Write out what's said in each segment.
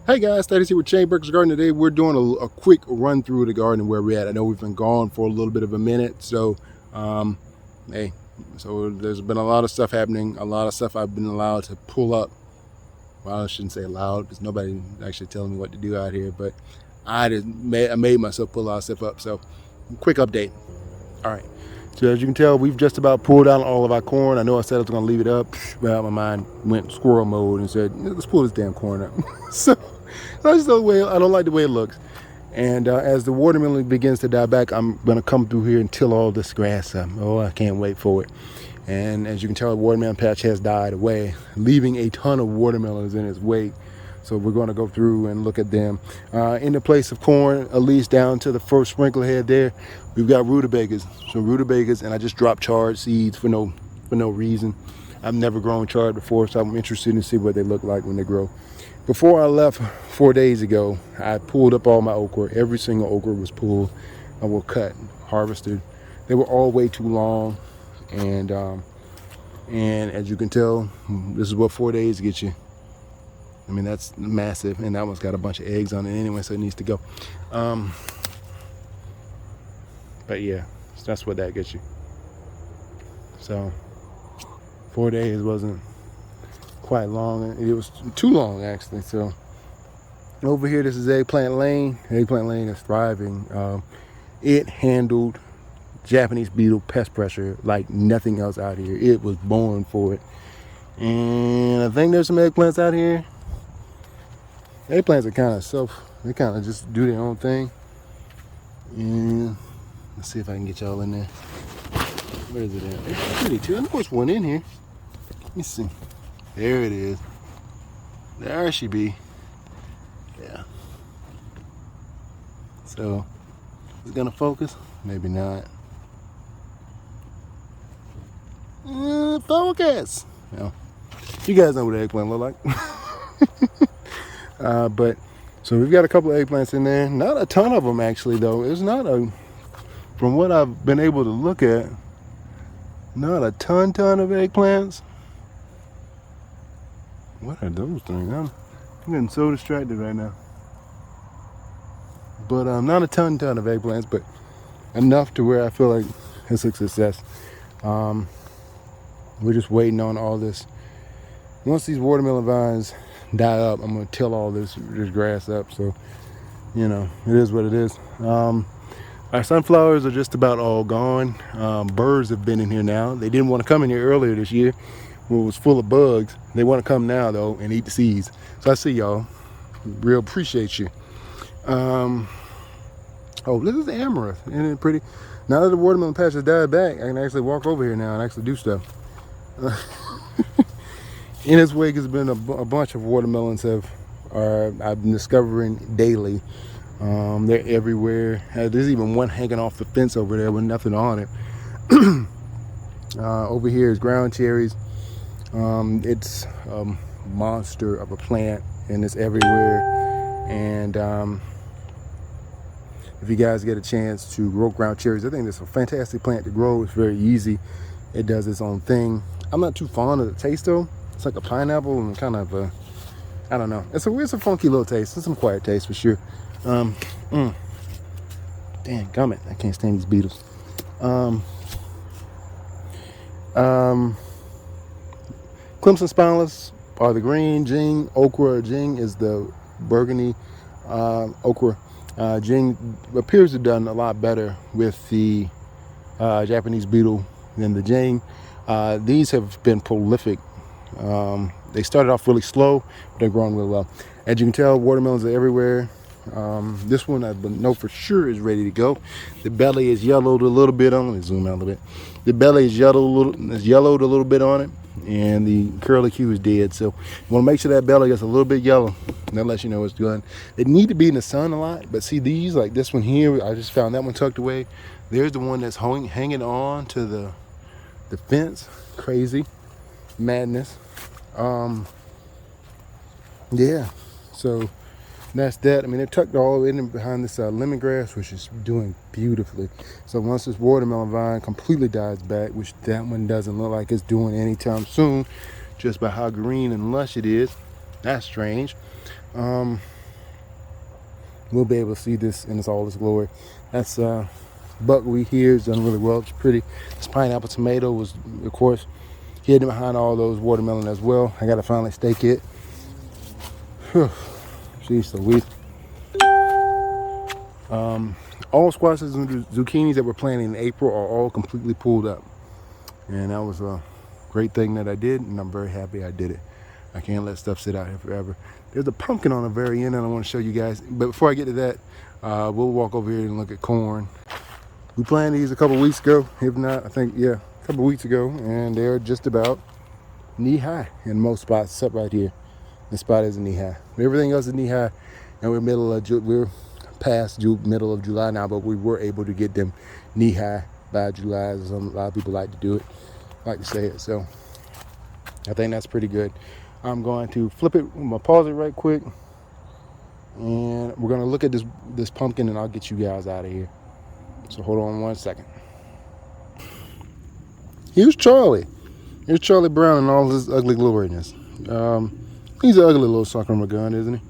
Hey guys, Status here with Chainbreakers Garden. Today we're doing a quick run through the garden where we're at. I know we've been gone for a little bit of a minute, so hey, so there's been a lot of stuff happening, a lot of stuff I've been allowed to pull up. Well, I shouldn't say allowed because nobody actually telling me what to do out here, but I made myself pull a lot of stuff up. So quick update. All right. So as you can tell, we've just about pulled out all of our corn. I know I said I was going to leave it up. Well, my mind went squirrel mode and said, let's pull this damn corn up. so that's the way. I don't like the way it looks. And as the watermelon begins to die back, I'm going to come through here and till all this grass up. Oh, I can't wait for it. And as you can tell, the watermelon patch has died away, leaving a ton of watermelons in its wake. So we're going to go through and look at them. In the place of corn, at least down to the first sprinkle head there, we've got rutabagas. So rutabagas, and I just dropped chard seeds for no reason. I've never grown chard before, so I'm interested to see what they look like when they grow. Before I left 4 days ago, I pulled up all my okra. Every single okra was pulled and were cut, harvested. They were all way too long, and as you can tell, this is what 4 days get you. I mean, that's massive, and that one's got a bunch of eggs on it anyway, so it needs to go. But yeah, so that's what that gets you. So 4 days wasn't quite long. It was too long, actually. So over here, this is Eggplant Lane. Eggplant Lane is thriving. It handled Japanese beetle pest pressure like nothing else out here. It was born for it. And I think there's some eggplants out here. Eggplants are they kind of just do their own thing. And let's see if I can get y'all in there. Where is it at? It's pretty too. I know there's one in here. Let me see. There it is. There she be. Yeah. So, is it gonna focus? Maybe not. Focus! Well, you guys know what eggplant look like. But so we've got a couple of eggplants in there. Not a ton of them actually, though. It's not from what I've been able to look at, not a ton of eggplants. What are those things? I'm getting so distracted right now. But not a ton of eggplants, but enough to where I feel like it's a success. We're just waiting on all this. Once these watermelon vines die up, I'm gonna till all this grass up. So, you know, it is what it is. Our sunflowers are just about all gone. Birds have been in here now. They didn't want to come in here earlier this year when it was full of bugs. They want to come now though and eat the seeds. So I see y'all. Real appreciate you. Oh, this is amaranth. Isn't it pretty? Now that the watermelon patch has died back, I can actually walk over here now and actually do stuff. In its wake has been a bunch of watermelons I've been discovering daily. They're everywhere. There's even one hanging off the fence over there with nothing on it. Over here is ground cherries. It's a monster of a plant and it's everywhere. And if you guys get a chance to grow ground cherries, I think it's a fantastic plant to grow. It's very easy. It does its own thing. I'm not too fond of the taste though. It's like a pineapple and kind of I don't know. It's a funky little taste. It's some quiet taste for sure. Damn gummit. I can't stand these beetles. Clemson spineless are the green. Jing okra. Jing is the burgundy okra. Jing appears to have done a lot better with the Japanese beetle than the Jing. These have been prolific. They started off really slow, but they're growing really well. As you can tell, watermelons are everywhere. This one I know for sure is ready to go. The belly is yellowed a little bit on it. Let me zoom out a little bit. The belly is yellowed a little bit on it, and the curlicue is dead. So you want to make sure that belly gets a little bit yellow. That lets you know it's done. They need to be in the sun a lot, but see these, like this one here, I just found that one tucked away. There's the one that's hanging on to the fence. Crazy madness. Yeah, so that's that. I mean, they're tucked all in behind this lemongrass, which is doing beautifully. So once this watermelon vine completely dies back, which that one doesn't look like it's doing anytime soon, just by how green and lush it is, That's strange. We'll be able to see this in all its glory. That's buckwheat here is done really well. It's pretty. This pineapple tomato was, of course, hidden behind all those watermelon as well. I gotta finally stake it. Jeez, so we all squashes and zucchinis that were planted in April are all completely pulled up, and that was a great thing that I did, and I'm very happy I did it. I can't let stuff sit out here forever. There's a pumpkin on the very end, and I want to show you guys. But before I get to that, we'll walk over here and look at corn. We planted these a couple weeks ago, if not, I think, yeah, a couple weeks ago, and they're just about knee high in most spots, except right here. This spot isn't knee high. Everything else is knee high, and we're past middle of July now, but we were able to get them knee high by July, as a lot of people like to do it, like to say it. So I think that's pretty good. I'm going to flip it. I'm gonna pause it right quick, and we're gonna look at this pumpkin, and I'll get you guys out of here. So hold on 1 second. Here's Charlie. Here's Charlie Brown in all his ugly gloriness. He's an ugly little sucker of a gun, isn't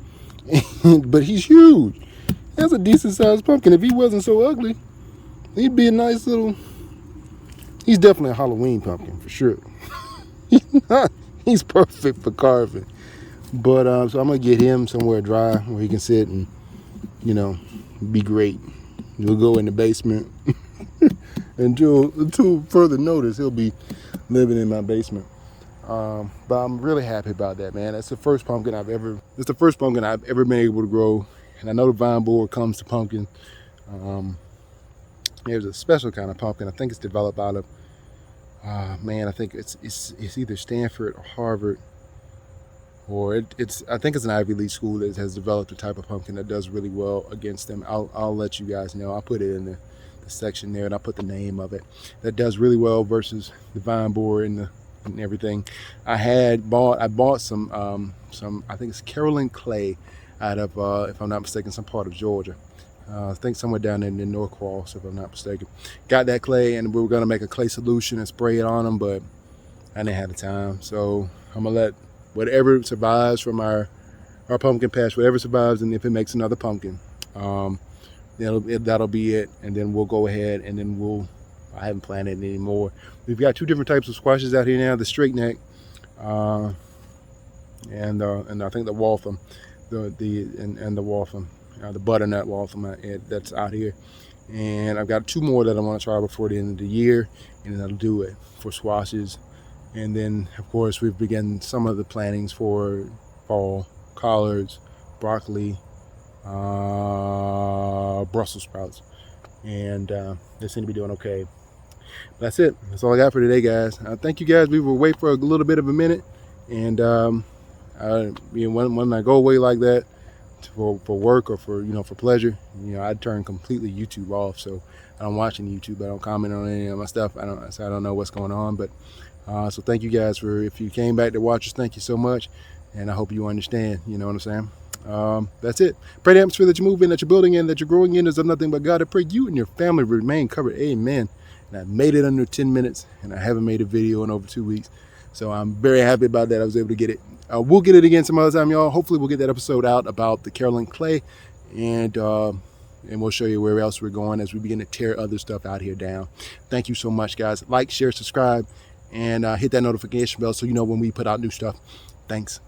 he? But he's huge. That's a decent sized pumpkin. If he wasn't so ugly, he'd be a nice little. He's definitely a Halloween pumpkin for sure. He's perfect for carving. But so I'm gonna get him somewhere dry where he can sit and, be great. He'll go in the basement until further notice. He'll be living in my basement. But I'm really happy about that, man. It's the first pumpkin I've ever been able to grow. And I know the vine board comes to pumpkin. There's a special kind of pumpkin. I think it's developed out of, I think it's either Stanford or Harvard, or I think it's an Ivy League school that has developed a type of pumpkin that does really well against them. I'll let you guys know. I'll put it in the section there, and I'll put the name of it. That does really well versus the vine board and everything. I bought some I think it's Kaolin Clay out of, if I'm not mistaken, some part of Georgia. I think somewhere down in the North Cross, if I'm not mistaken. Got that clay, and we were gonna make a clay solution and spray it on them, but I didn't have the time. So I'm gonna let whatever survives from our pumpkin patch, whatever survives, and if it makes another pumpkin, that'll be it. And then we'll go ahead and then I haven't planted it anymore. We've got two different types of squashes out here now: the straight neck, and I think the Waltham, the Waltham, the butternut Waltham that's out here. And I've got two more that I want to try before the end of the year, and then that'll do it for squashes. And then, of course, we've begun some of the plantings for fall: collards, broccoli, Brussels sprouts, and they seem to be doing okay. That's it. That's all I got for today, guys. Thank you, guys. We will wait for a little bit of a minute, and when I go away like that for work or for pleasure, I turn completely YouTube off. So I don't watch any YouTube. I don't comment on any of my stuff. I don't know what's going on. But so thank you guys if you came back to watch us. Thank you so much, and I hope you understand. You know what I'm saying? That's it. Pray the atmosphere that you move in, that you're building in, that you're growing in is of nothing but God. I pray you and your family remain covered. Amen. And I made it under 10 minutes, and I haven't made a video in over 2 weeks. So I'm very happy about that. I was able to get it. We'll get it again some other time, y'all. Hopefully we'll get that episode out about the Kaolin Clay, and we'll show you where else we're going as we begin to tear other stuff out here down. Thank you so much, guys. Like, share, subscribe, and hit that notification bell so you know when we put out new stuff. Thanks.